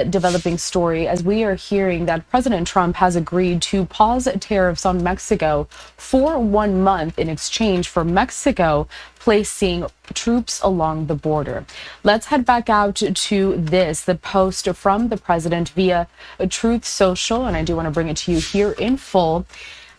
developing story as we are hearing that President Trump has agreed to pause tariffs on Mexico for 1 month in exchange for Mexico placing troops along the border. Let's head back out to the post from the president via Truth Social, and I do want to bring it to you here in full,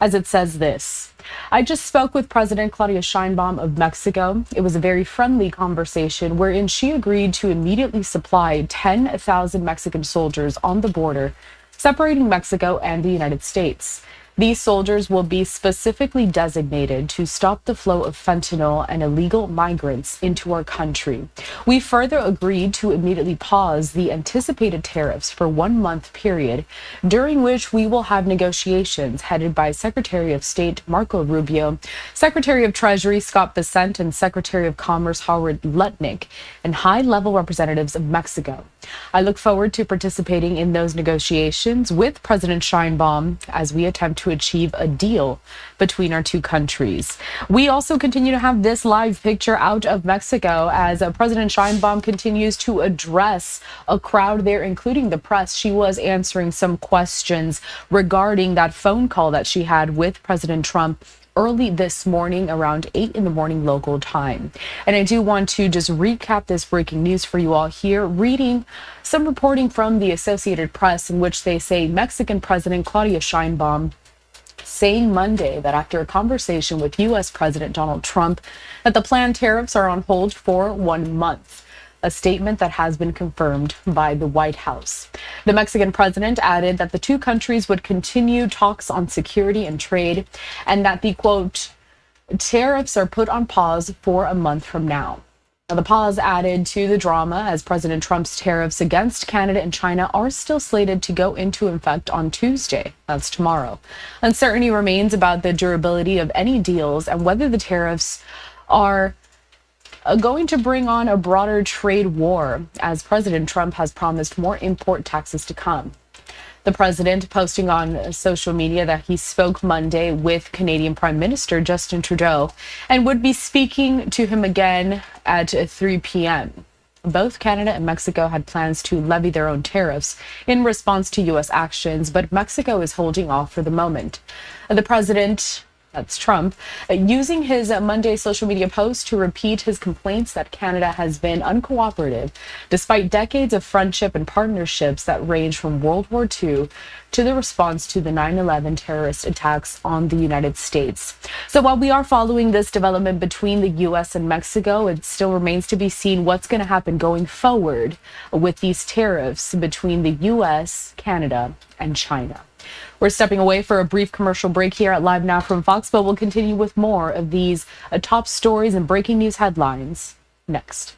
as it says this. I just spoke with President Claudia Sheinbaum of Mexico. It was a very friendly conversation wherein she agreed to immediately supply 10,000 Mexican soldiers on the border, separating Mexico and the United States. These soldiers will be specifically designated to stop the flow of fentanyl and illegal migrants into our country. We further agreed to immediately pause the anticipated tariffs for 1 month period, during which we will have negotiations headed by Secretary of State Marco Rubio, Secretary of Treasury Scott Bessent, and Secretary of Commerce Howard Lutnick, and high-level representatives of Mexico. I look forward to participating in those negotiations with President Sheinbaum as we attempt to achieve a deal between our two countries. We also continue to have this live picture out of Mexico as President Sheinbaum continues to address a crowd there, including the press. She was answering some questions regarding that phone call that she had with President Trump early this morning around 8 in the morning local time. And I do want to just recap this breaking news for you all here, reading some reporting from the Associated Press in which they say Mexican President Claudia Sheinbaum saying Monday that after a conversation with U.S. President Donald Trump that the planned tariffs are on hold for 1 month. A statement that has been confirmed by the White House. The Mexican president added that the two countries would continue talks on security and trade, and that the, quote, tariffs are put on pause for a month from now. Now, the pause added to the drama as President Trump's tariffs against Canada and China are still slated to go into effect on Tuesday. That's tomorrow. Uncertainty remains about the durability of any deals and whether the tariffs are going to bring on a broader trade war, as President Trump has promised more import taxes to come. The president posting on social media that he spoke Monday with Canadian Prime Minister Justin Trudeau and would be speaking to him again at 3 p.m. Both Canada and Mexico had plans to levy their own tariffs in response to U.S. actions, but Mexico is holding off for the moment. The president, that's Trump, using his Monday social media post to repeat his complaints that Canada has been uncooperative despite decades of friendship and partnerships that range from World War II to the response to the 9/11 terrorist attacks on the United States. So while we are following this development between the U.S. and Mexico, it still remains to be seen what's going to happen going forward with these tariffs between the U.S., Canada, and China. We're stepping away for a brief commercial break here at Live Now from Fox, but we'll continue with more of these top stories and breaking news headlines next.